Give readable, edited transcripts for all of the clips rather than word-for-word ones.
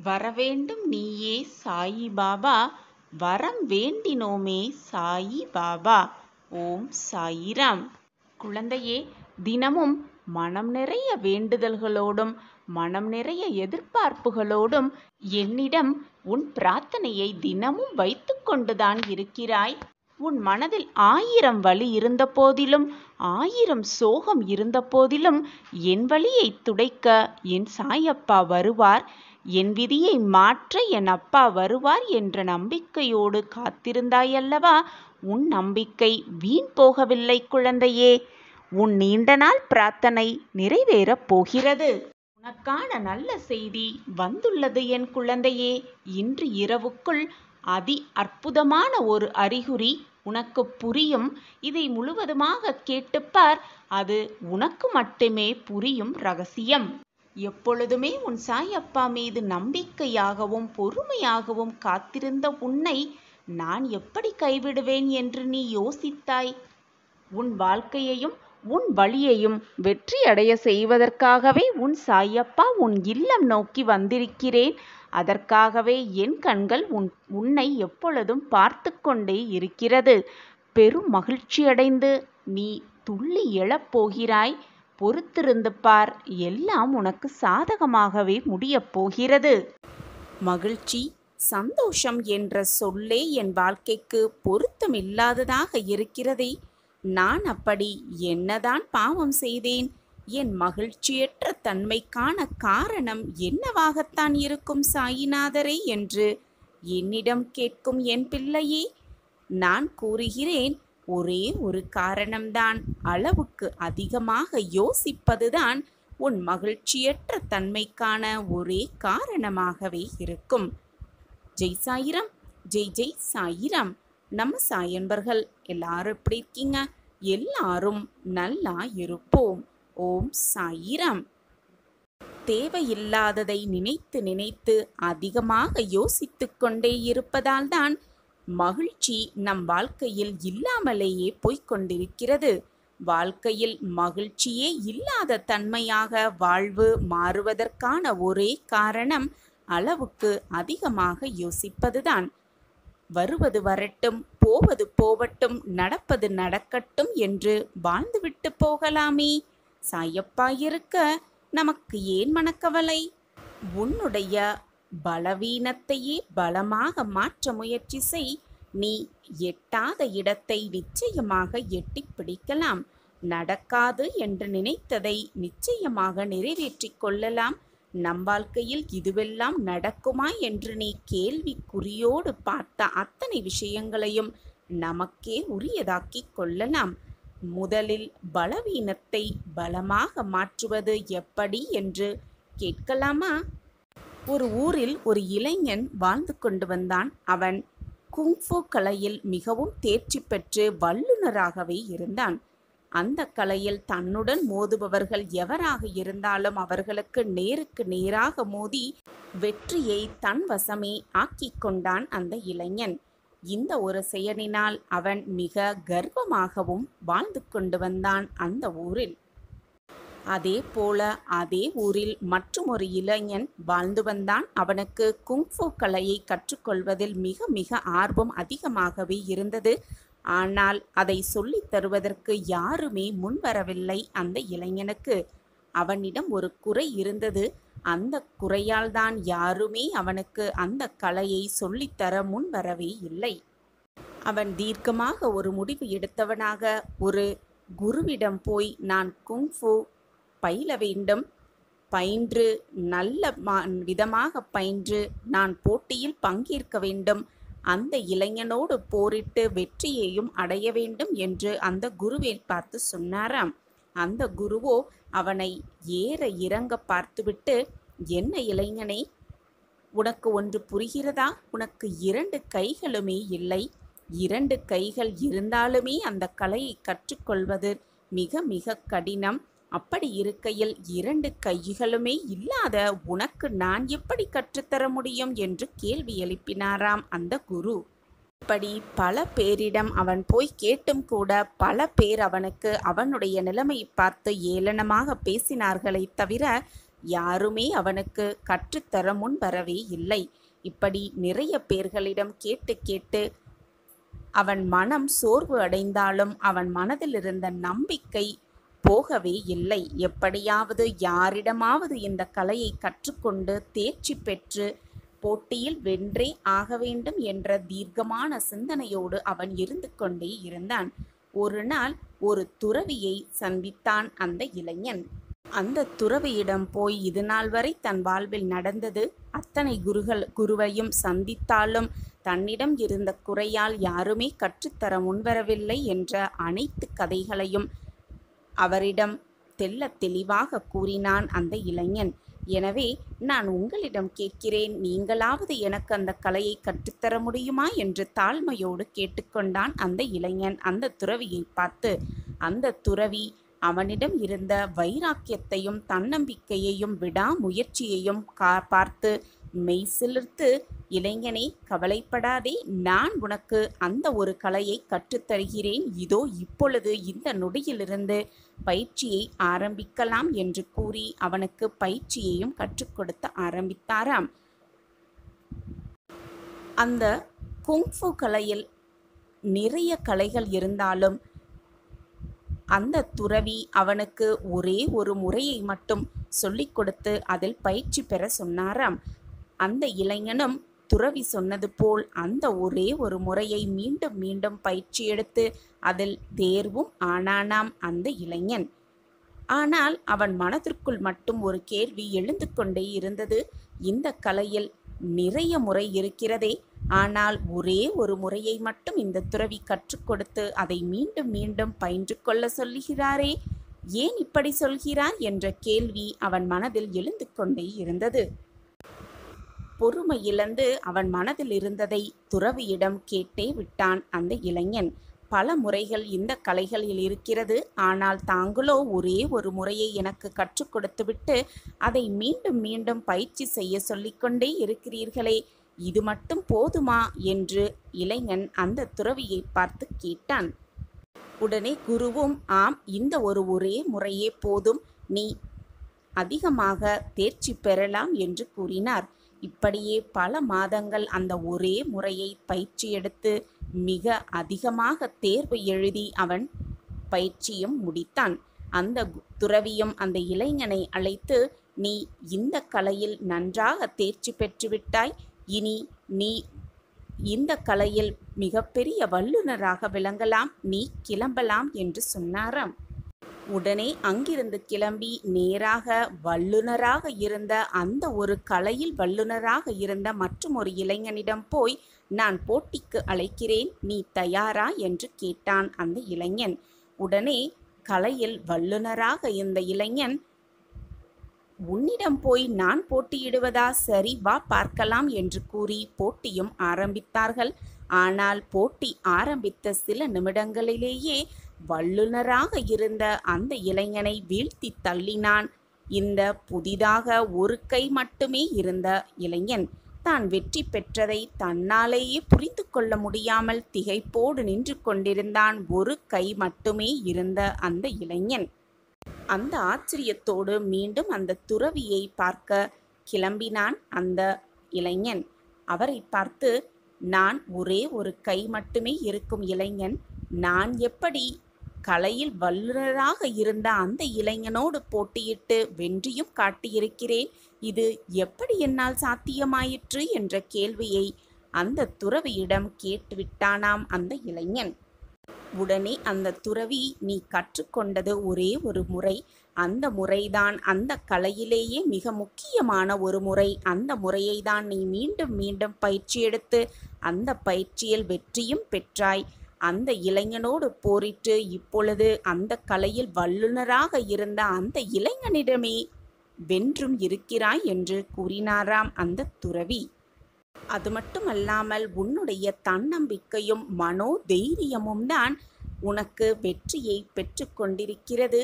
வரவேண்டும் நீயே சாயி பாபா, வரம் வேண்டினோமே சாயி பாபா. ஓம் சாயிராம். குழந்தையே, தினமும் மனம் நிறைய வேண்டுதல்களோடும் மனம் நிறைய எதிர்பார்ப்புகளோடும் என்னிடம் உன் பிரார்த்தனையை தினமும் வைத்து கொண்டுதான் இருக்கிறாய். உன் மனதில் 1000 வலி இருந்த போதிலும் 1000 சோகம் இருந்த போதிலும் என் வலியை துடைக்க என் சாயப்பா வருவார், என் விதியை மாற்ற என் அப்பா வருவார் என்ற நம்பிக்கையோடு காத்திருந்தாயல்லவா? உன் நம்பிக்கை வீண் போகவில்லை குழந்தையே. உன் நீண்ட நாள் பிரார்த்தனை நிறைவேறப் போகிறது. உனக்கான நல்ல செய்தி வந்துள்ளது என் குழந்தையே. இன்று இரவுக்குள் அதி அற்புதமான ஒரு அறிகுறி உனக்கு புரியும். இதை முழுவதுமாக கேட்டுப்பார். அது உனக்கு மட்டுமே புரியும் ரகசியம். எப்பொழுதுமே உன் சாயப்பா மீது நம்பிக்கையாகவும் பொறுமையாகவும் காத்திருந்த உன்னை நான் எப்படி கைவிடுவேன் என்று நீ யோசித்தாய். உன் வாழ்க்கையையும் உன் வழியையும் வெற்றி அடைய செய்வதற்காகவே உன் சாயப்பா உன் இல்லம் நோக்கி வந்திருக்கிறேன். அதற்காகவே என் கண்கள் உன்னை எப்பொழுதும் பார்த்து கொண்டே இருக்கிறது. பெரும் மகிழ்ச்சியடைந்து நீ துள்ளி எழப்போகிறாய். பொறுத்திருந்து பார், எல்லாம் உனக்கு சாதகமாகவே முடியப் போகிறது. மகிழ்ச்சி, சந்தோஷம் என்ற சொல்லே என் வாழ்க்கைக்கு பொருத்தமில்லாததாக இருக்கிறதே. நான் அப்படி என்னதான் பாவம் செய்தேன்? என் மகிழ்ச்சியற்ற தன்மைக்கான காரணம் என்னவாகத்தான் இருக்கும் சாயிநாதரே என்று என்னிடம் கேட்கும் என் பிள்ளையே, நான் கூறுகிறேன், ஒரே ஒரு காரணம்தான். அளவுக்கு அதிகமாக யோசிப்பதுதான் உன் மகிழ்ச்சியற்ற தன்மைக்கான ஒரே காரணமாகவே இருக்கும். ஜெய் சாயிராம், ஜெய் ஜெய் சாயிராம். நம்ம சாயன்பர்கள் எல்லாரும் எப்படி இருக்கீங்க? எல்லாரும் நல்லா இருப்போம். ஓம் சாயிராம். தேவையில்லாததை நினைத்து நினைத்து அதிகமாக யோசித்து கொண்டே இருப்பதால் தான் மகிழ்ச்சி நம் வாழ்க்கையில் இல்லாமலேயே போய்கொண்டிருக்கிறது. வாழ்க்கையில் மகிழ்ச்சியே இல்லாத தன்மையாக வாழ்வு மாறுவதற்கான ஒரே காரணம் அளவுக்கு அதிகமாக யோசிப்பதுதான். வருவது வரட்டும், போவது போவட்டும், நடப்பது நடக்கட்டும் என்று வாழ்ந்துவிட்டு போகலாமே. சாயப்பா இருக்க நமக்கு ஏன் மனக்கவலை? உன்னுடைய பலவீனத்தையே பலமாக மாற்ற முயற்சி செய். நீ எட்டாத இடத்தை நிச்சயமாக எட்டி பிடிக்கலாம். நடக்காது என்று நினைத்ததை நிச்சயமாக நிறைவேற்றிக் கொள்ளலாம். நம் வாழ்க்கையில் இதுவெல்லாம் நடக்குமா என்று நீ கேள்விக்குறியோடு பார்த்த அத்தனை விஷயங்களையும் நமக்கே உரியதாக்கிக் கொள்ளலாம். முதலில் பலவீனத்தை பலமாக மாற்றுவது எப்படி என்று கேட்கலாமா? ஒரு ஊரில் ஒரு இளைஞன் வாழ்ந்து கொண்டு வந்தான். அவன் குங்ஃபு கலையில் மிகவும் தேர்ச்சி பெற்று வல்லுநராகவே இருந்தான். அந்த கலையில் தன்னுடன் மோதுபவர்கள் எவராக இருந்தாலும் அவர்களுக்கு நேருக்கு நேராக மோதி வெற்றியை தன் வசமே ஆக்கிக் கொண்டான் அந்த இளைஞன். இந்த ஒரு செயலினால் அவன் மிக கர்வமாகவும் வாழ்ந்து கொண்டு வந்தான் அந்த ஊரில். அதே போல அதே ஊரில் மற்றும் ஒரு இளைஞன் வாழ்ந்து வந்தான். அவனுக்கு குங்ஃபு கலையை கற்றுக்கொள்வதில் மிக மிக ஆர்வம் அதிகமாகவே இருந்தது. ஆனால் அதை சொல்லித் தருவதற்கு யாருமே முன்வரவில்லை அந்த இளைஞனுக்கு. அவனிடம் ஒரு குறை இருந்தது. அந்த குறையால் தான் யாருமே அவனுக்கு அந்த கலையை சொல்லித்தர முன்வரவே இல்லை. அவன் தீர்க்கமாக ஒரு முடிவு எடுத்தவனாக ஒரு குருவிடம் போய், நான் குங்ஃபு பயில வேண்டும், பயின்று நல்ல விதமாக பயின்று நான் போட்டியில் பங்கேற்க வேண்டும், அந்த இளைஞனோடு போரிட்டு வெற்றியையும் அடைய வேண்டும் என்று அந்த குருவை பார்த்து சொன்னாராம். அந்த குருவோ அவனை ஏற இறங்க பார்த்துவிட்டு, என்ன இளைஞனே, உனக்கு ஒன்று புரிகிறதா? உனக்கு 2 கைகளுமே இல்லை. 2 கைகள் இருந்தாலுமே அந்த கலையை கற்றுக்கொள்வது மிக மிக கடினம். அப்படி இருக்கையில் 2 கைகளுமே இல்லாத உனக்கு நான் எப்படி கற்றுத்தர முடியும் என்று கேள்வி எழுப்பினாராம் அந்த குரு. இப்படி பல பேரிடம் அவன் போய் கேட்டும் கூட பல பேர் அவனுக்கு அவனுடைய நிலைமை பார்த்து ஏளனமாக பேசினார்களே தவிர யாருமே அவனுக்கு கற்றுத்தர முன் வரவே இல்லை. இப்படி நிறைய பேர்களிடம் கேட்டு கேட்டு அவன் மனம் சோர்வு அடைந்தாலும் அவன் மனதில் இருந்த நம்பிக்கை போகவே இல்லை. எப்படியாவது யாரிடமாவது இந்த கலையை கற்றுக்கொண்டு தேர்ச்சி பெற்று போட்டியில் வென்றே ஆக வேண்டும் என்ற தீர்க்கமான சிந்தனையோடு அவன் இருந்து கொண்டே இருந்தான். ஒரு நாள் ஒரு துறவியை சந்தித்தான் அந்த இளைஞன். அந்த துறவியிடம் போய் இதுநாள் வரை தன் வாழ்வில் நடந்தது அத்தனை குருவையும் சந்தித்தாலும் தன்னிடம் இருந்த குறையால் யாருமே கற்றுத்தர முன்வரவில்லை என்ற அனைத்து கதைகளையும் அவரிடம் தெள்ளத் தெளிவாக கூறினான் அந்த இளைஞன். எனவே நான் உங்களிடம் கேட்கிறேன், நீங்களாவது எனக்கு அந்த கலையை கற்றுத்தர முடியுமா என்று தாழ்மையோடு கேட்டுக்கொண்டான் அந்த இளைஞன் அந்த துறவியை பார்த்து. அந்த துறவி அவனிடம் இருந்த வைராக்கியத்தையும் தன்னம்பிக்கையையும் விடாமுயற்சியையும் பார்த்து மெய்சிலிர்த்து, இளைஞனே கவலைப்படாதே, நான் உனக்கு அந்த ஒரு கலையை கற்றுத்தருகிறேன். இதோ இப்பொழுது இந்த நொடியிலிருந்து பயிற்சியை ஆரம்பிக்கலாம் என்று கூறி அவனுக்கு பயிற்சியையும் கற்றுக் கொடுத்து ஆரம்பித்தாராம். அந்த குங்ஃபு கலையில் நிறைய கலைகள் இருந்தாலும் அந்த துறவி அவனுக்கு ஒரே ஒரு முறையை மட்டும் சொல்லிக் கொடுத்து அதில் பயிற்சி பெற சொன்னாராம். அந்த இளைஞனும் துறவி சொன்னது போல் அந்த ஒரே ஒரு முறையை மீண்டும் மீண்டும் பயிற்சி எடுத்து அதில் தேர்வும் ஆனானாம் அந்த இளைஞன். ஆனால் அவன் மனதிற்குள் மட்டும் ஒரு கேள்வி எழுந்து கொண்டே இருந்தது. இந்த கலையில் நிறைய முறை இருக்கிறதே, ஆனால் ஒரே ஒரு முறையை மட்டும் இந்த துறவி கற்றுக் கொடுத்து அதை மீண்டும் மீண்டும் பயின்று கொள்ள சொல்லுகிறாரே, ஏன் இப்படி சொல்கிறார் என்ற கேள்வி அவன் மனதில் எழுந்து கொண்டே இருந்தது. பொறுமை இழந்து அவன் மனதில் இருந்ததை துறவியிடம் கேட்டே விட்டான் அந்த இளைஞன். பல முறைகள் இந்த கலைகளில் இருக்கிறது, ஆனால் தாங்களோ ஒரே ஒரு முறையை எனக்கு கற்றுக் கொடுத்துவிட்டு அதை மீண்டும் மீண்டும் பயிற்சி செய்ய சொல்லிக்கொண்டே இருக்கிறீர்களே, இது மட்டும் போதுமா என்று இளைஞன் அந்த துறவியை பார்த்து கேட்டான். உடனே குருவும், ஆம், இந்த ஒரே முறையே போதும், நீ அதிகமாக தேர்ச்சி பெறலாம் என்று கூறினார். இப்படியே பல மாதங்கள் அந்த ஒரே முறையை பயிற்சி எடுத்து மிக அதிகமாக தேர்வு எழுதி அவன் பயிற்சியும் முடித்தான். அந்த துறவியும் அந்த இளைஞனை அழைத்து, நீ இந்த கலையில் நன்றாக தேர்ச்சி பெற்றுவிட்டாய், இனி நீ இந்த கலையில் மிகப்பெரிய வல்லுநராக விளங்கலாம், நீ கிளம்பலாம் என்று சொன்னாராம். உடனே அங்கிருந்து கிளம்பி நேராக வல்லுநராக இருந்த அந்த ஒரு கலையில் வல்லுநராக இருந்த மற்றும் ஒரு இளைஞனிடம் போய், நான் போட்டிக்கு அழைக்கிறேன், நீ தயாரா என்று கேட்டான் அந்த இளைஞன். உடனே கலையில் வல்லுநராக இருந்த இளைஞன், உன்னிடம் போய் நான் போட்டியிடுவதா, சரி வா பார்க்கலாம் என்று கூறி போட்டியும் ஆரம்பித்தார்கள். ஆனால் போட்டி ஆரம்பித்த சில நிமிடங்களிலேயே வல்லுநராக இருந்த அந்த இளைஞனை வீழ்த்தி தள்ளினான் இந்த புதிதாக ஒரு கை மட்டுமே இருந்த இளைஞன். தான் வெற்றி பெற்றதை தன்னாலேயே புரிந்து கொள்ள முடியாமல் திகைப்போடு நின்று கொண்டிருந்தான் ஒரு கை மட்டுமே இருந்த அந்த இளைஞன். அந்த ஆச்சரியத்தோடு மீண்டும் அந்த துறவியை பார்க்க கிளம்பினான் அந்த இளைஞன். அவரை பார்த்து, நான் ஒரே ஒரு கை மட்டுமே இருக்கும் இளைஞன், நான் எப்படி கலையில் வல்லுநராக இருந்த அந்த இளைஞனோடு போட்டியிட்டு வென்றியும் காட்டியிருக்கிறேன், இது எப்படி என்னால் சாத்தியமாயிற்று என்ற கேள்வியை அந்த துறவியிடம் கேட்டுவிட்டானாம் அந்த இளைஞன். உடனே அந்த துறவி, நீ கற்றுக்கொண்டது ஒரே ஒரு முறை, அந்த முறைதான் அந்த கலையிலேயே மிக முக்கியமான ஒரு முறை, அந்த முறையை தான் நீ மீண்டும் மீண்டும் பயிற்சி எடுத்து அந்த பயிற்சியில் வெற்றியும் பெற்றாய். அந்த இளைஞனோடு போரிட்டு இப்பொழுது அந்த கலையில் வல்லுநராக இருந்த அந்த இளைஞனிடமே வென்றும் இருக்கிறாய் என்று கூறினாராம் அந்த துறவி. அது மட்டுமல்லாமல் உன்னுடைய தன்னம்பிக்கையும் மனோ தைரியமும் தான் உனக்கு வெற்றியை பெற்று கொண்டிருக்கிறது.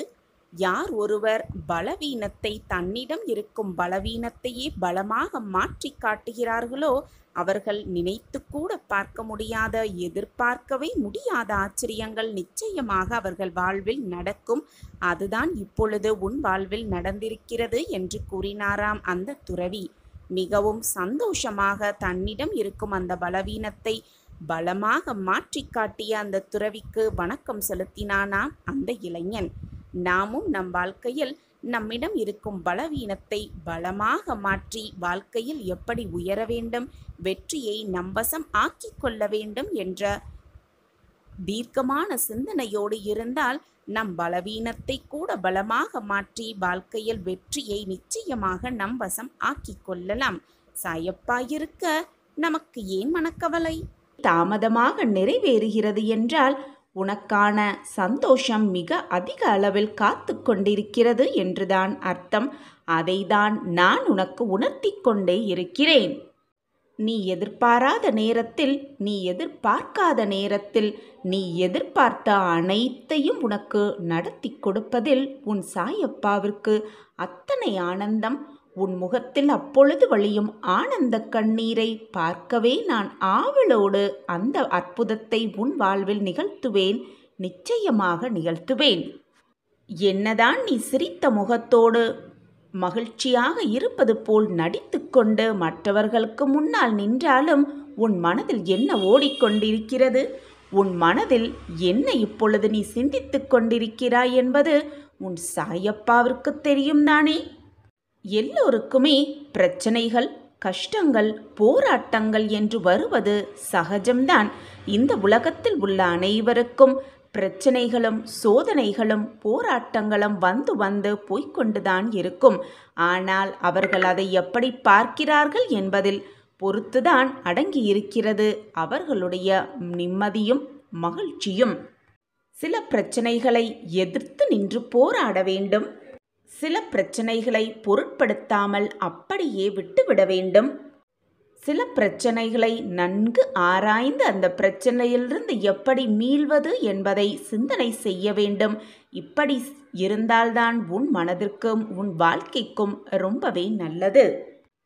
யார் ஒருவர் பலவீனத்தை தன்னிடம் இருக்கும் பலவீனத்தையே பலமாக மாற்றி காட்டுகிறார்களோ அவர்கள் நினைத்து கூட பார்க்க முடியாத, எதிர்பார்க்கவே முடியாத ஆச்சரியங்கள் நிச்சயமாக அவர்கள் வாழ்வில் நடக்கும். அதுதான் இப்பொழுது உன் வாழ்வில் நடந்திருக்கிறது என்று கூறினாராம் அந்த துறவி. மிகவும் சந்தோஷமாக தன்னிடம் இருக்கும் அந்த பலவீனத்தை பலமாக மாற்றி காட்டிய அந்த துறவிக்கு வணக்கம் செலுத்தினானாம் அந்த இளைஞன். நாமும் நம் வாழ்க்கையில் நம்மிடம் இருக்கும் பலவீனத்தை பலமாக மாற்றி வாழ்க்கையில் எப்படி உயர வேண்டும், வெற்றியை நம்பசம் ஆக்கிக் கொள்ள வேண்டும் என்ற தீர்க்கமான சிந்தனையோடு இருந்தால் நம் பலவீனத்தை கூட பலமாக மாற்றி வாழ்க்கையில் வெற்றியை நிச்சயமாக நம்பசம் ஆக்கிக் கொள்ளலாம். சாயப்பா இருக்க நமக்கு ஏன் மனக்கவலை? தாமதமாக நிறைவேறுகிறது என்றால் உனக்கான சந்தோஷம் மிக அதிக அளவில் காத்து கொண்டிருக்கிறது என்றுதான் அர்த்தம். அதைதான் நான் உனக்கு உணர்த்தி கொண்டே இருக்கிறேன். நீ எதிர்பாராத நேரத்தில், நீ எதிர்பார்க்காத நேரத்தில் நீ எதிர்பார்த்த அனைத்தையும் உனக்கு நடத்தி கொடுப்பதில் உன் சாயப்பாவிற்கு அத்தனை ஆனந்தம். உன் முகத்தில் அப்பொழுது வழியும் ஆனந்த கண்ணீரை பார்க்கவே நான் ஆவலோடு அந்த அற்புதத்தை உன் வாழ்வில் நிகழ்த்துவேன், நிச்சயமாக நிகழ்த்துவேன். என்னதான் நீ சிரித்த முகத்தோடு மகிழ்ச்சியாக இருப்பது போல் நடித்து கொண்டு மற்றவர்களுக்கு முன்னால் நின்றாலும் உன் மனதில் என்ன ஓடிக்கொண்டிருக்கிறது, உன் மனதில் என்ன இப்பொழுது நீ சிந்தித்து கொண்டிருக்கிறாய் என்பது உன் சாயப்பாவிற்கு தெரியும் தானே. எல்லோருக்குமே பிரச்சனைகள், கஷ்டங்கள், போராட்டங்கள் என்று வருவது சகஜம்தான். இந்த உலகத்தில் உள்ள அனைவருக்கும் பிரச்சனைகளும் சோதனைகளும் போராட்டங்களும் வந்து வந்து போய்கொண்டுதான் இருக்கும். ஆனால் அவர்கள் அதை எப்படி பார்க்கிறார்கள் என்பதில் பொறுத்துதான் அடங்கியிருக்கிறது அவர்களுடைய நிம்மதியும் மகிழ்ச்சியும். சில பிரச்சனைகளை எதிர்த்து நின்று போராட வேண்டும். சில பிரச்சனைகளை பொருட்படுத்தாமல் அப்படியே விட்டுவிட வேண்டும். சில பிரச்சனைகளை நன்கு ஆராய்ந்து அந்த பிரச்சனையிலிருந்து எப்படி மீள்வது என்பதை சிந்தனை செய்ய வேண்டும். இப்படி இருந்தால்தான் உன் மனதிற்கும் உன் வாழ்க்கைக்கும் ரொம்பவே நல்லது.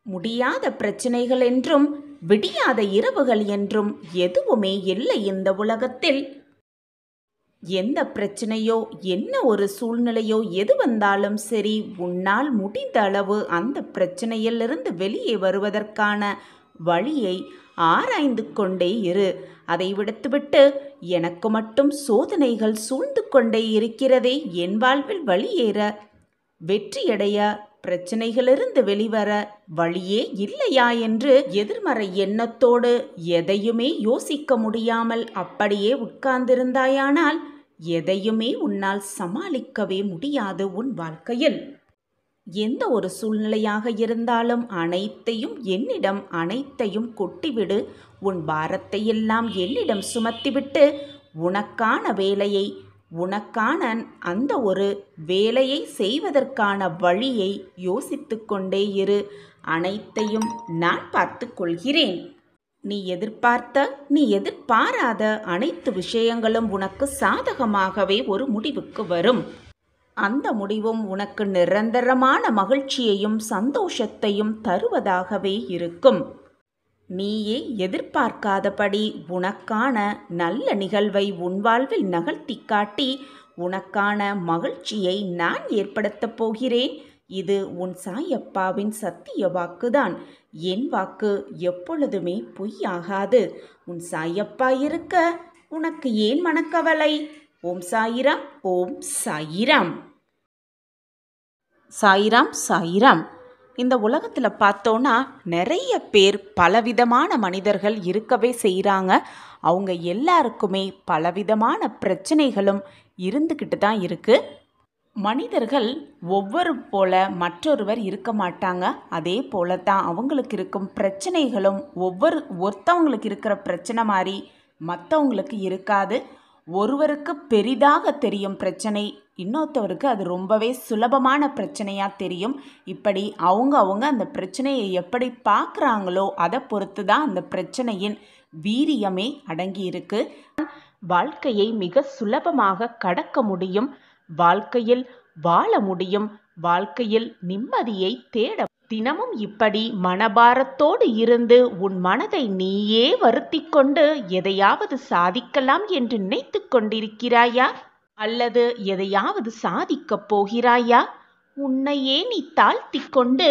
முடியாத பிரச்சனைகள் என்றும் விடியாத இரவுகள் என்றும் எதுவுமே இல்லை இந்த உலகத்தில். எந்த பிரச்சனையோ என்ன ஒரு சூழ்நிலையோ எது வந்தாலும் சரி, உன்னால் முடிந்த அளவு அந்த பிரச்சனையிலிருந்து வெளியே வருவதற்கான வழியை ஆராய்ந்து கொண்டே இரு. அதை விடுத்துவிட்டு எனக்கு மட்டும் சோதனைகள் சூழ்ந்து கொண்டே இருக்கிறதே, என் வாழ்வில் வழியேற, வெற்றியடைய, பிரச்சனைகளிலிருந்து வெளிவர வழியே இல்லையா என்று எதிர்மறை எண்ணத்தோடு எதையுமே யோசிக்க முடியாமல் அப்படியே உட்கார்ந்திருந்தாயானால் எதையுமே உன்னால் சமாளிக்கவே முடியாது உன் வாழ்க்கையில். எந்த ஒரு சூழ்நிலையாக இருந்தாலும் அனைத்தையும் என்னிடம் அனைத்தையும் கொட்டிவிடு. உன் பாரத்தை எல்லாம் என்னிடம் சுமத்திவிட்டு உனக்கான வேலையை, உனக்கான அந்த ஒரு வேலையை செய்வதற்கான வழியை யோசித்து கொண்டே இரு. அனைத்தையும் நான் பார்த்து கொள்கிறேன். நீ எதிர்பார்த்த, நீ எதிர்பாராத அனைத்து விஷயங்களும் உனக்கு சாதகமாகவே ஒரு முடிவுக்கு வரும். அந்த முடிவும் உனக்கு நிரந்தரமான மகிழ்ச்சியையும் சந்தோஷத்தையும் தருவதாகவே இருக்கும். நீயே எதிர்பார்க்காதபடி உனக்கான நல்ல நிகழ்வை உன் வாழ்வில் நகர்த்தி காட்டி உனக்கான மகிழ்ச்சியை நான் ஏற்படுத்தப் போகிறேன். இது உன் சாயப்பாவின் சத்திய வாக்குதான். என் வாக்கு எப்பொழுதுமே பொய்யாகாது. உன் சாயப்பா இருக்க உனக்கு ஏன் மனக்கவலை? ஓம் சாயிராம், ஓம் சாயிராம். சாயிராம் சாயிராம். இந்த உலகத்தில் பார்த்தோன்னா நிறைய பேர், பலவிதமான மனிதர்கள் இருக்கவே செய்கிறாங்க. அவங்க எல்லாருக்குமே பலவிதமான பிரச்சனைகளும் இருந்துக்கிட்டு தான் இருக்குது. மனிதர்கள் ஒவ்வொரு போல மற்றொருவர் இருக்க மாட்டாங்க. அதே போல தான் அவங்களுக்கு இருக்கும் பிரச்சனைகளும் ஒருத்தவங்களுக்கு இருக்கிற பிரச்சனை மாதிரி மற்றவங்களுக்கு இருக்காது. ஒருவருக்கு பெரிதாக தெரியும் பிரச்சனை, இன்னொருத்தவருக்கு அது ரொம்பவே சுலபமான பிரச்சனையாக தெரியும். இப்படி அவங்க அந்த பிரச்சனையை எப்படி பார்க்குறாங்களோ அதை பொறுத்து தான் அந்த பிரச்சனையின் வீரியமே அடங்கி இருக்கு. வாழ்க்கையை மிக சுலபமாக கடக்க முடியும். வாழ்க்கையில் வாழ முடியும். வாழ்க்கையில் நிம்மதியை தேட தினமும் இப்படி மனபாரத்தோடு இருந்து உன் மனதை நீயே வருத்திக் கொண்டு எதையாவது சாதிக்கலாம் என்று நினைத்துக் கொண்டிருக்கிறாயா? அல்லது எதையாவது சாதிக்கப் போகிறாயா? உன்னையே நீ தாழ்த்திக் கொண்டு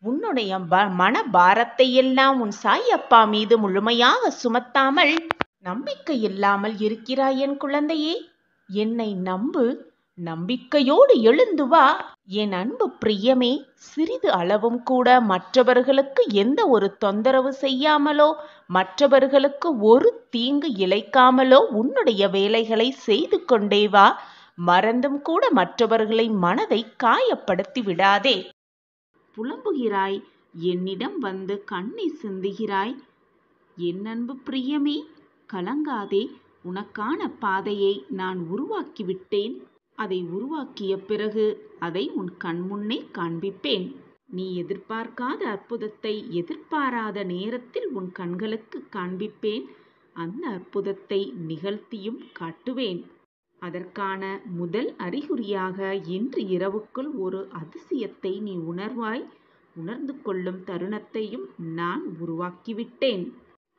உன்னுடைய மனபாரத்தை எல்லாம் உன் சாயப்பா மீது முழுமையாக சுமத்தாமல் நம்பிக்கை இல்லாமல் இருக்கிறாய் என் குழந்தையே. என்னை நம்பு. நம்பிக்கையோடு எழுந்து வா என் அன்பு பிரியமே. சிறிது அளவும் கூட மற்றவர்களுக்கு எந்த ஒரு தொந்தரவு செய்யாமலோ மற்றவர்களுக்கு ஒரு தீங்கு இழைக்காமலோ உன்னுடைய வேலைகளை செய்து கொண்டே வா. மறந்தும் கூட மற்றவர்களை மனதை காயப்படுத்தி விடாதே. புலம்புகிறாய், என்னிடம் வந்து கண்ணீர் சிந்துகிறாய். என் அன்பு பிரியமே, கலங்காதே. உனக்கான பாதையை நான் உருவாக்கிவிட்டேன். அதை உருவாக்கிய பிறகு அதை உன் கண்முன்னே காண்பிப்பேன். நீ எதிர்பார்க்காத அற்புதத்தை எதிர்பாராத நேரத்தில் உன் கண்களுக்கு காண்பிப்பேன். அந்த அற்புதத்தை நிகழ்த்தியும் காட்டுவேன். அதற்கான முதல் அறிகுறியாக இன்று இரவுக்குள் ஒரு அதிசயத்தை நீ உணர்வாய். உணர்ந்து கொள்ளும் தருணத்தையும் நான் உருவாக்கிவிட்டேன்.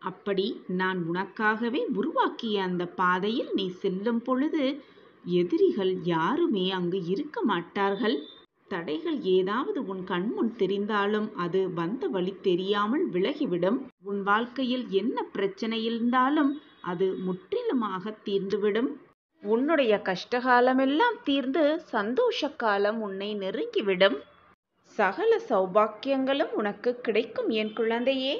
அப்படி நான் உனக்காகவே உருவாக்கிய அந்த பாதையில் நீ செல்லும் பொழுது எதிரிகள் யாருமே அங்கு இருக்க மாட்டார்கள். தடைகள் ஏதாவது உன் கண்முன் தெரிந்தாலும் அது வந்த வழி தெரியாமல் விலகிவிடும். உன் வாழ்க்கையில் என்ன பிரச்சனை இருந்தாலும் அது முற்றிலுமாக தீர்ந்துவிடும். உன்னுடைய கஷ்டகாலமெல்லாம் தீர்ந்து சந்தோஷ காலம் உன்னை நெருங்கிவிடும். சகல சௌபாக்கியங்களும் உனக்கு கிடைக்கும் என் குழந்தையே.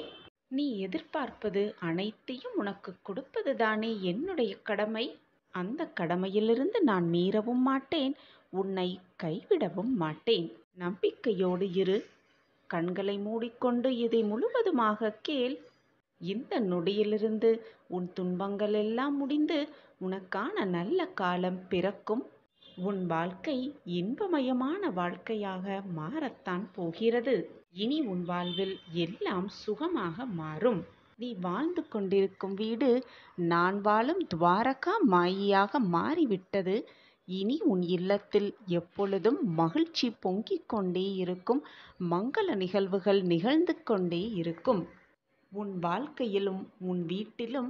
நீ எதிர்பார்ப்பது அனைத்தையும் உனக்கு கொடுப்பதுதானே என்னுடைய கடமை. அந்த கடமையிலிருந்து நான் மீறவும் மாட்டேன். உன்னை கைவிடவும் மாட்டேன். நம்பிக்கையோடு இரு. கண்களை மூடிக்கொண்டு இதை முழுவதுமாக கேள். இந்த நொடியிலிருந்து உன் துன்பங்கள் எல்லாம் முடிந்து உனக்கான நல்ல காலம் பிறக்கும். உன் வாழ்க்கை இன்பமயமான வாழ்க்கையாக மாறத்தான் போகிறது. இனி உன் வாழ்வில் எல்லாம் சுகமாக மாறும். நீ வாழ்ந்து கொண்டிருக்கும் வீடு நான் வாழும் துவாரகா மாயியாக மாறிவிட்டது. இனி உன் இல்லத்தில் எப்பொழுதும் மகிழ்ச்சி பொங்கிக் கொண்டே இருக்கும். மங்கள நிகழ்வுகள் நிகழ்ந்து கொண்டே இருக்கும். உன் வாழ்க்கையிலும் உன் வீட்டிலும்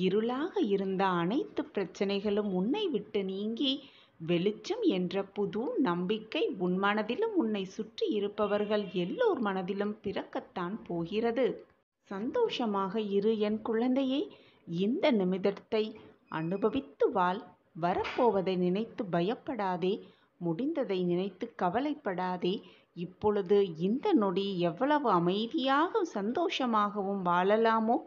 இருளாக இருந்த அனைத்து பிரச்சனைகளும் உன்னை விட்டு நீங்கி வெளிச்சம் என்ற புது நம்பிக்கை உன் மனதிலும் உன்னை சுற்றி இருப்பவர்கள் எல்லோர் மனதிலும் பிறக்கத்தான் போகிறது. சந்தோஷமாக இரு என் குழந்தையே. இந்த நிமிடத்தை அனுபவித்து வாழ். வரப்போவதை நினைத்து பயப்படாதே. முடிந்ததை நினைத்து கவலைப்படாதே. இப்பொழுது இந்த நொடி எவ்வளவு அமைதியாக சந்தோஷமாகவும் வாழலாமோ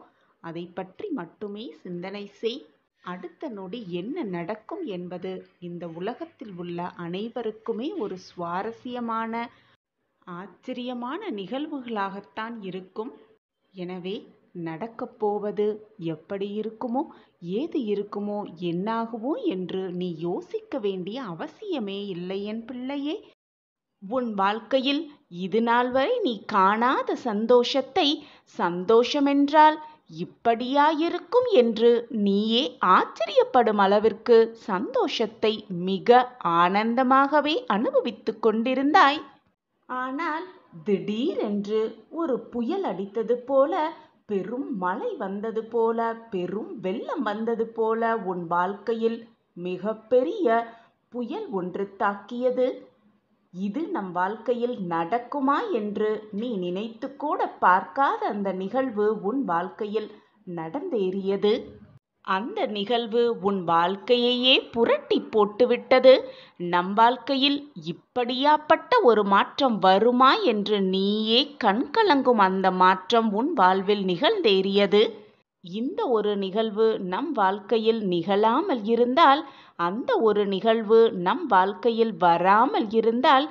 அதை பற்றி மட்டுமே சிந்தனை செய். அடுத்த நொடி என்ன நடக்கும் என்பது இந்த உலகத்தில் உள்ள அனைவருக்குமே ஒரு சுவாரஸ்யமான ஆச்சரியமான நிகழ்வுகளாகத்தான் இருக்கும். எனவே நடக்கப் போவது எப்படி இருக்குமோ ஏது இருக்குமோ என்னாகுமோ என்று நீ யோசிக்க வேண்டிய அவசியமே இல்லை என் பிள்ளையே. உன் வாழ்க்கையில் இது நாள் வரை நீ காணாத சந்தோஷத்தை சந்தோஷமென்றால் இப்படியாயிருக்கும் என்று நீயே ஆச்சரியப்படும் அளவிற்கு சந்தோஷத்தை மிக ஆனந்தமாகவே அனுபவித்துக் கொண்டிருந்தாய். ஆனால் திடீரென்று ஒரு புயல் அடித்தது போல, பெரும் மழை வந்தது போல, பெரும் வெள்ளம் வந்தது போல உன் வாழ்க்கையில் மிகப்பெரிய புயல் ஒன்று தாக்கியது. இது நம் வாழ்க்கையில் நடக்குமா என்று நீ நினைத்து கூட பார்க்காத அந்த நிகழ்வு உன் வாழ்க்கையில் நடந்தேறியது. அந்த நிகழ்வு உன் வாழ்க்கையையே புரட்டி போட்டுவிட்டது. நம் வாழ்க்கையில் இப்படியாப்பட்ட ஒரு மாற்றம் வருமா என்று நீயே கண்கலங்கும் அந்த மாற்றம் உன் வாழ்வில் நிகழ்ந்தேறியது. இந்த ஒரு நிகழ்வு நம் வாழ்க்கையில் நிகழாமல் இருந்தால், அந்த ஒரு நிகழ்வு நம் வாழ்க்கையில் வராமல் இருந்தால்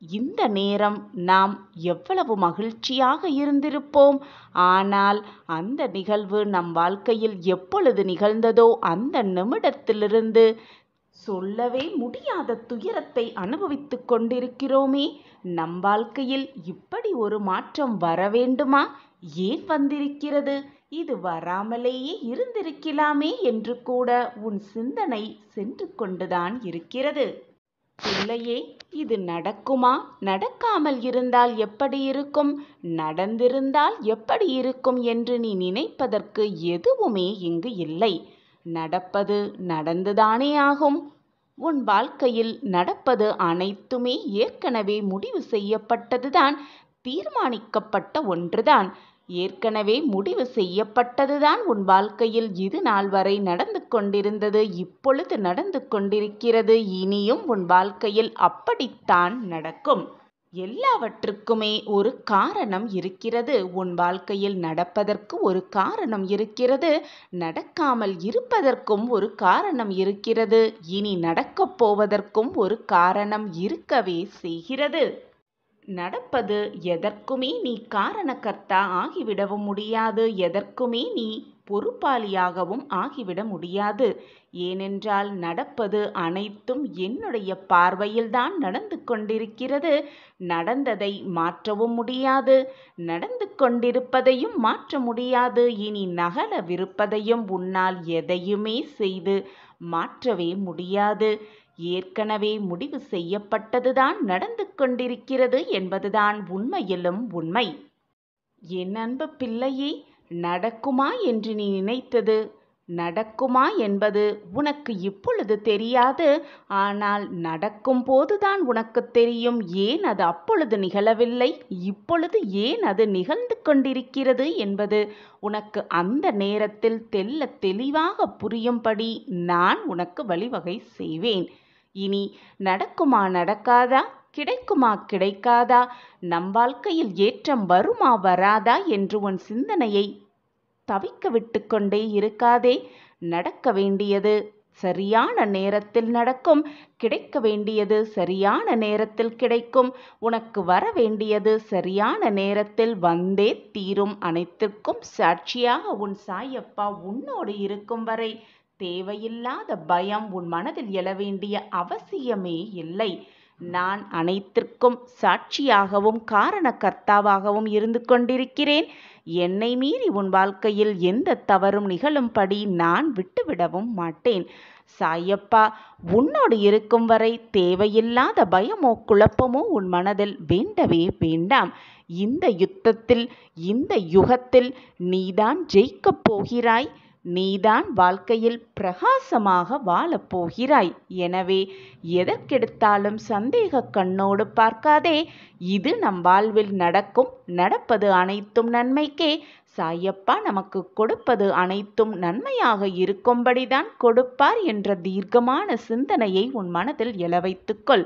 இந்த நேரம் நாம் எவ்வளவு மகிழ்ச்சியாக இருந்திருப்போம். ஆனால் அந்த நிகழ்வு நம் வாழ்க்கையில் எப்பொழுது நிகழ்ந்ததோ அந்த நிமிடத்திலிருந்து சொல்லவே முடியாத துயரத்தை அனுபவித்துக் கொண்டிருக்கிறோமே. நம் வாழ்க்கையில் இப்படி ஒரு மாற்றம் வர வேண்டுமா? ஏன் வந்திருக்கிறது? இது வராமலேயே இருந்திருக்கலாமே என்று கூட உன் சிந்தனை சென்று கொண்டுதான் இருக்கிறது. பிள்ளையே, இது நடக்குமா? நடக்காமல் இருந்தால் எப்படி இருக்கும்? நடந்திருந்தால் எப்படி இருக்கும் என்று நீ நினைப்பதற்கு எதுவுமே இங்கு இல்லை. நடப்பது நடந்துதானே ஆகும். உன் வாழ்க்கையில் நடப்பது அனைத்துமே ஏற்கனவே முடிவு செய்யப்பட்டதுதான், தீர்மானிக்கப்பட்ட ஒன்றுதான். ஏற்கனவே முடிவு செய்யப்பட்டதுதான் உன் வாழ்க்கையில் இது நாள் வரை நடந்து கொண்டிருந்தது, இப்பொழுது நடந்து கொண்டிருக்கிறது, இனியும் உன் வாழ்க்கையில் அப்படித்தான் நடக்கும். எல்லாவற்றுக்குமே ஒரு காரணம் இருக்கிறது. உன் வாழ்க்கையில் நடப்பதற்கு ஒரு காரணம் இருக்கிறது, நடக்காமல் இருப்பதற்கும் ஒரு காரணம் இருக்கிறது, இனி நடக்கப் போவதற்கும் ஒரு காரணம் இருக்கவே செய்கிறது. நடப்பது எதற்குமே நீ காரணகர்த்தா ஆகிவிடவும் முடியாது, எதற்குமே நீ பொறுப்பாளியாகவும் ஆகிவிட முடியாது. ஏனென்றால் நடப்பது அனைத்தும் என்னுடைய பார்வையில்தான் நடந்து கொண்டிருக்கிறது. நடந்ததை மாற்றவும் முடியாது, நடந்து கொண்டிருப்பதையும் மாற்ற முடியாது, இனி நகரவிருப்பதையும் உன்னால் எதையுமே செய்து மாற்றவே முடியாது. ஏற்கனவே முடிவு செய்யப்பட்டதுதான் நடந்து கொண்டிருக்கிறது என்பதுதான் உண்மையிலும் உண்மை. என் அன்பு பிள்ளையே, நடக்குமா என்று நீ நினைத்தது நடக்குமா என்பது உனக்கு இப்பொழுது தெரியாது. ஆனால் நடக்கும் போதுதான் உனக்கு தெரியும். ஏன் அது அப்பொழுது நிகழவில்லை, இப்பொழுது ஏன் அது நிகழ்ந்து கொண்டிருக்கிறது என்பது உனக்கு அந்த நேரத்தில் தெள்ள தெளிவாக புரியும்படி நான் உனக்கு வழிவகை செய்வேன். இனி நடக்குமா நடக்காதா, கிடைக்குமா கிடைக்காதா, நம் வாழ்க்கையில் ஏற்றம் வருமா வராதா என்று உன் சிந்தனையை தவிக்க விட்டு கொண்டே இருக்காதே. நடக்க வேண்டியது சரியான நேரத்தில் நடக்கும், கிடைக்க வேண்டியது சரியான நேரத்தில் கிடைக்கும், உனக்கு வர வேண்டியது சரியான நேரத்தில் வந்தே தீரும். அனைத்திற்கும் சாட்சியாக உன் சாயப்பா உன்னோடு இருக்கும் வரை தேவையில்லாத பயம் உன் மனதில் எழ வேண்டிய அவசியமே இல்லை. நான் அனைத்திற்கும் சாட்சியாகவும் காரணகர்த்தாவாகவும் இருந்து கொண்டிருக்கிறேன். என்னை மீறி உன் வாழ்க்கையில் எந்த தவறும் நிகழும்படி நான் விட்டுவிடவும் மாட்டேன். சாயப்பா உன்னோடு இருக்கும் வரை தேவையில்லாத பயமோ குழப்பமோ உன் மனதில் வேண்டவே வேண்டாம். இந்த யுத்தத்தில், இந்த யுகத்தில் நீதான் ஜெயிக்கப் போகிறாய். நீதான் வாழ்க்கையில் பிரகாசமாக வாழப் போகிறாய். எனவே எதற்கெடுத்தாலும் சந்தேக கண்ணோடு பார்க்காதே. இது நம் வாழ்வில் நடக்கும், நடப்பது அனைத்தும் நன்மைக்கே. சாயப்பா நமக்கு கொடுப்பது அனைத்தும் நன்மையாக இருக்கும்படிதான் கொடுப்பார் என்ற தீர்க்கமான சிந்தனையை உன் மனதில் எழ வைத்துக்கொள்.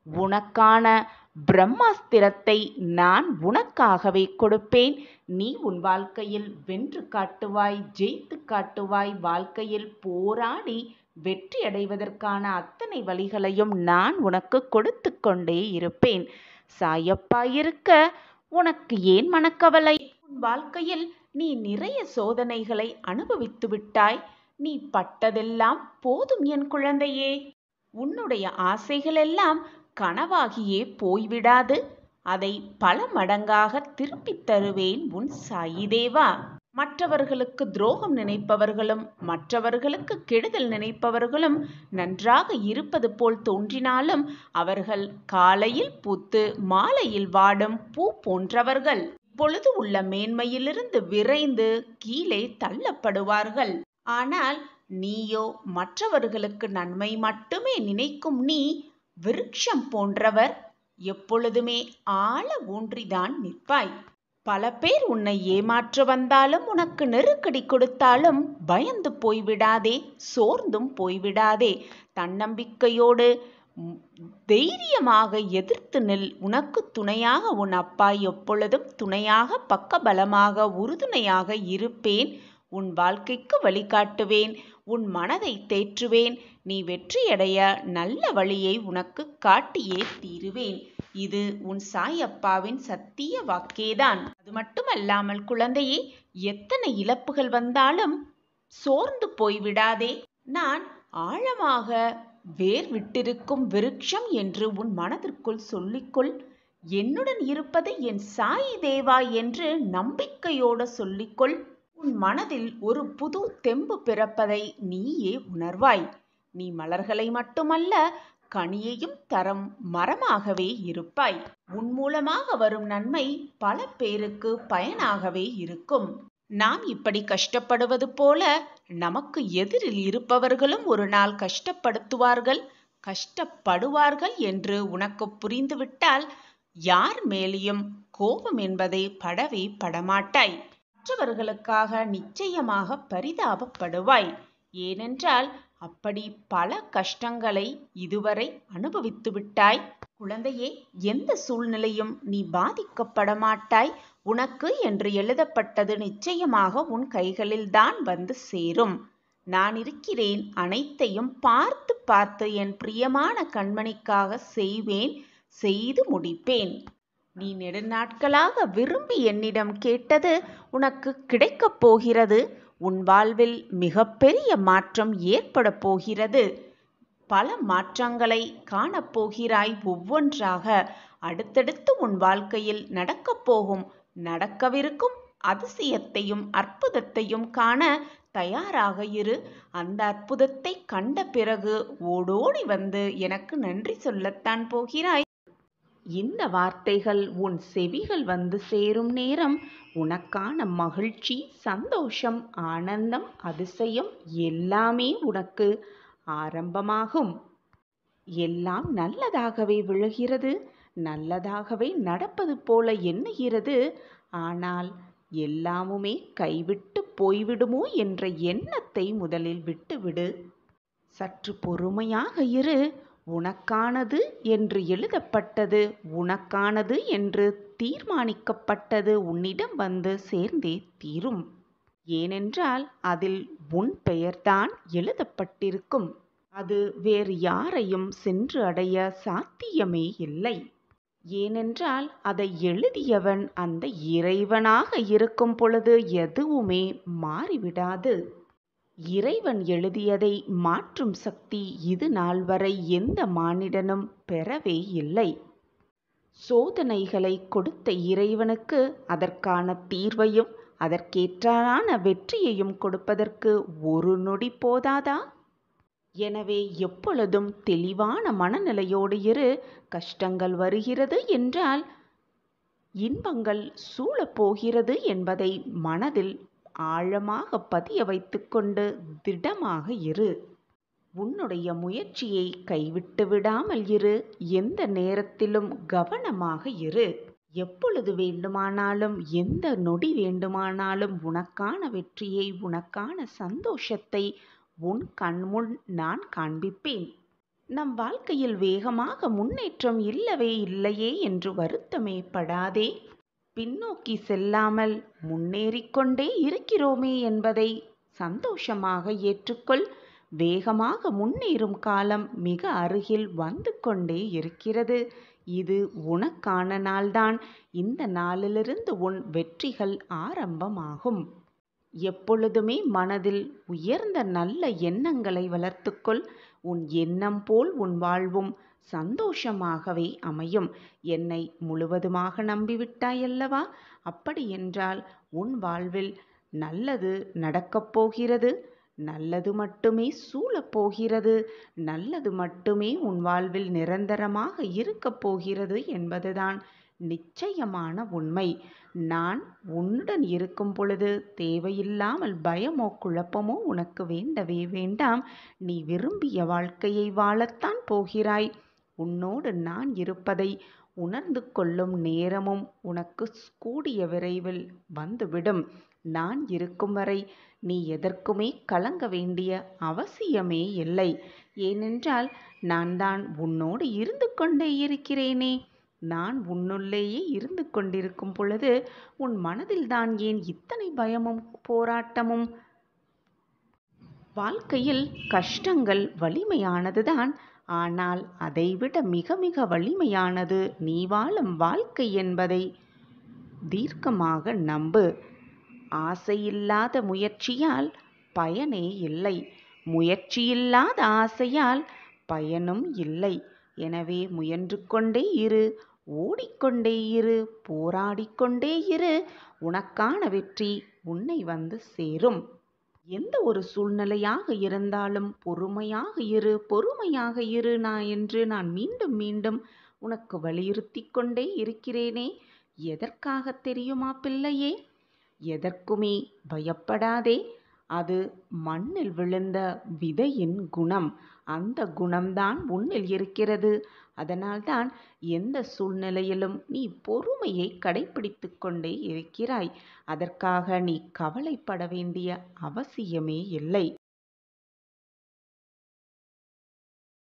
உனக்கான பிரம்மாஸ்திரத்தை நான் உனக்காகவே கொடுப்பேன். நீ உன் வாழ்க்கையில் வென்று காட்டுவாய், ஜெயித்து காட்டுவாய். வாழ்க்கையில் போராடி வெற்றி அடைவதற்கான அத்தனை வழிகளையும் நான் உனக்கு கொடுத்து கொண்டே இருப்பேன். சாயப்பா இருக்க உனக்கு ஏன் மனக்கவலை? உன் வாழ்க்கையில் நீ நிறைய சோதனைகளை அனுபவித்து விட்டாய். நீ பட்டதெல்லாம் போதும் என் குழந்தையே. உன்னுடைய ஆசைகளெல்லாம் கனவாகியே போய்விடாது. அதை பல மடங்காக திருப்பித் தருவேன் உன் சாயி தேவா. மற்றவர்களுக்கு துரோகம் நினைப்பவர்களும் மற்றவர்களுக்கு கெடுதல் நினைப்பவர்களும் நன்றாக இருப்பது போல் தோன்றினாலும் அவர்கள் காலையில் பூத்து மாலையில் வாடும் பூ போன்றவர்கள். இப்பொழுது உள்ள மேன்மையிலிருந்து விரைந்து கீழே தள்ளப்படுவார்கள். ஆனால் நீயோ மற்றவர்களுக்கு நன்மை மட்டுமே நினைக்கும் நீ விருட்சம் போன்றவர். எப்பொழுதுமே ஆழ ஊன்றிதான் நிற்பாய். பல பேர் உன்னை ஏமாற்ற வந்தாலும், உனக்கு நெருக்கடி கொடுத்தாலும் பயந்து போய்விடாதே, சோர்ந்தும் போய்விடாதே. தன்னம்பிக்கையோடு தைரியமாக எதிர்த்து நில். உனக்கு துணையாக உன் அப்பா எப்பொழுதும் துணையாக, பக்கபலமாக, உறுதுணையாக இருப்பேன். உன் வாழ்க்கைக்கு வழிகாட்டுவேன், உன் மனதை தேற்றுவேன். நீ வெற்றியடைய நல்ல வழியை உனக்கு காட்டியே தீருவேன். இது உன் சாயப்பாவின் சத்திய வாக்கேதான். அது மட்டுமல்லாமல் குழந்தையே, எத்தனை இழப்புகள் வந்தாலும் சோர்ந்து போய்விடாதே. நான் ஆழமாக வேர் விட்டிருக்கும் விருட்சம் என்று உன் மனதிற்குள் சொல்லிக்கொள். என்னுடன் இருப்பது என் சாயி தேவா என்று நம்பிக்கையோடு சொல்லிக்கொள். உன் மனதில் ஒரு புது தெம்பு பிறப்பதை நீயே உணர்வாய். நீ மலர்களை மட்டுமல்ல, கனியையும் தரும் மரமாகவே இருப்பாய். உன் மூலமாக வரும் நன்மை பல பேருக்கு பயனாகவே இருக்கும். நாம் இப்படி கஷ்டப்படுவது போல நமக்கு எதிரில் இருப்பவர்களும் ஒரு நாள் கஷ்டப்படுவார்கள் என்று உனக்கு புரிந்துவிட்டால் யார் மேலேயும் கோபம் என்பதை படவே படமாட்டாய். மற்றவர்களுக்காக நிச்சயமாக பரிதாபப்படுவாய். ஏனென்றால் அப்படி பல கஷ்டங்களை இதுவரை அனுபவித்து விட்டாய். குழந்தையே, எந்த சூழ்நிலையும் நீ பாதிக்கப்பட மாட்டாய். உனக்கு என்று எழுதப்பட்டது நிச்சயமாக உன் கைகளில்தான் வந்து சேரும். நான் இருக்கிறேன். அனைத்தையும் பார்த்து பார்த்து என் பிரியமான கண்மணிக்காக செய்வேன், செய்து முடிப்பேன். நீ நெடுநாட்களாக விரும்பி என்னிடம் கேட்டது உனக்கு கிடைக்கப் போகிறது. உன் வாழ்வில் மிகப்பெரிய மாற்றம் ஏற்பட போகிறது. பல மாற்றங்களை காணப்போகிறாய். ஒவ்வொன்றாக அடுத்தடுத்து உன் வாழ்க்கையில் நடக்கவிருக்கும் அதிசயத்தையும் அற்புதத்தையும் காண தயாராக இரு. அந்த அற்புதத்தை கண்ட பிறகு ஓடோடி வந்து எனக்கு நன்றி சொல்லத்தான் போகிறாய். இந்த வார்த்தைகள் உன் செவிகள் வந்து சேரும் நேரம் உனக்கான மகிழ்ச்சி, சந்தோஷம், ஆனந்தம், அதிசயம் எல்லாமே உனக்கு ஆரம்பமாகும். எல்லாம் நல்லதாகவே விழுகிறது, நல்லதாகவே நடப்பது போல எண்ணுகிறது. ஆனால் எல்லாமுமே கைவிட்டு போய்விடுமோ என்ற எண்ணத்தை முதலில் விட்டுவிடு. சற்று பொறுமையாக இரு. உனக்கானது என்று எழுதப்பட்டது, உனக்கானது என்று தீர்மானிக்கப்பட்டது உன்னிடம் வந்து சேர்ந்தே தீரும். ஏனென்றால் அதில் உன் பெயர்தான் எழுதப்பட்டிருக்கும். அது வேறு யாரையும் சென்று அடைய சாத்தியமே இல்லை. ஏனென்றால் அதை எழுதியவன் அந்த இறைவனாக இருக்கும் பொழுது எதுவுமே மாறிவிடாது. இறைவன் எழுதியதை மாற்றும் சக்தி இது நாள் வரை எந்த மானிடனும் பெறவே இல்லை. சோதனைகளை கொடுத்த இறைவனுக்கு அதற்கான தீர்வையும் அதற்கேற்றான வெற்றியையும் கொடுப்பதற்கு ஒரு நொடி போதாதா? எனவே எப்பொழுதும் தெளிவான மனநிலையோடு இரு. கஷ்டங்கள் வருகிறது என்றால் இன்பங்கள் சூழப்போகிறது என்பதை மனதில் ஆழமாக பதிய வைத்துக்கொண்டு திடமாக இரு. உன்னுடைய முயற்சியை கைவிட்டு விடாமல் இரு. எந்த நேரத்திலும் கவனமாக இரு. எப்பொழுது வேண்டுமானாலும், எந்த நொடி வேண்டுமானாலும் உனக்கான வெற்றியை, உனக்கான சந்தோஷத்தை உன் கண்முன் நான் காண்பிப்பேன். நம் வாழ்க்கையில் வேகமாக முன்னேற்றம் இல்லையே என்று வருத்தமே படாதே. பின்னோக்கி செல்லாமல் முன்னேறிக்கொண்டே இருக்கிறோமே என்பதை சந்தோஷமாக ஏற்றுக்கொள். வேகமாக முன்னேறும் காலம் மிக அருகில் வந்து கொண்டே இருக்கிறது. இது உனக்கான நாள்தான். இந்த நாளிலிருந்து உன் வெற்றிகள் ஆரம்பமாகும். எப்பொழுதுமே மனதில் உயர்ந்த நல்ல எண்ணங்களை வளர்த்துக்கொள். உன் எண்ணம் போல் உன் வாழ்வும் சந்தோஷமாகவே அமையும். என்னை முழுவதுமாக நம்பிவிட்டாயல்லவா? அப்படியென்றால் உன் வாழ்வில் நல்லது நடக்கப் போகிறது. நல்லது மட்டுமே சூழப்போகிறது. நல்லது மட்டுமே உன் வாழ்வில் நிரந்தரமாக இருக்கப் போகிறது என்பதுதான் நிச்சயமான உண்மை. நான் உன்னுடன் இருக்கும் பொழுது தேவையில்லாமல் பயமோ குழப்பமோ உனக்கு வேண்டவே வேண்டாம். நீ விரும்பிய வாழ்க்கையை வாழத்தான் போகிறாய். உன்னோடு நான் இருப்பதை உணர்ந்து கொள்ளும் நேரமும் உனக்கு கூடிய விரைவில் வந்துவிடும். நான் இருக்கும் வரை நீ எதற்குமே கலங்க வேண்டிய அவசியமே இல்லை. ஏனென்றால் நான் தான் உன்னோடு இருந்து கொண்டே இருக்கிறேனே. நான் உன்னுள்ளேயே இருந்து கொண்டிருக்கும் பொழுது உன் மனதில்தான் ஏன் இத்தனை பயமும் போராட்டமும்? வாழ்க்கையில் கஷ்டங்கள் வலிமையானதுதான். ஆனால் அதைவிட மிக மிக வலிமையானது நீ வாழும் வாழ்க்கை என்பதை தீர்க்கமாக நம்பு. ஆசையில்லாத முயற்சியால் பயனே இல்லை. முயற்சியில்லாத ஆசையால் பயனும் இல்லை. எனவே முயன்று கொண்டே இரு, ஓடிக்கொண்டே இரு, போராடிக்கொண்டே இரு. உனக்கான வெற்றி உன்னை வந்து சேரும். எந்த ஒரு சூழ்நிலையாக இருந்தாலும் பொறுமையாக இரு என்று நான் மீண்டும் மீண்டும் உனக்கு வலியுறுத்திக் கொண்டே இருக்கிறேனே. எதற்காக தெரியுமா பிள்ளையே? எதற்குமே பயப்படாதே. அது மண்ணில் விழுந்த விதையின் குணம். அந்த குணம்தான் உன்னில் இருக்கிறது. அதனால்தான் எந்த சூழ்நிலையிலும் நீ பொறுமையை கடைப்பிடித்துக் கொண்டே இருக்கிறாய். அதற்காக நீ கவலைப்பட வேண்டிய அவசியமே இல்லை.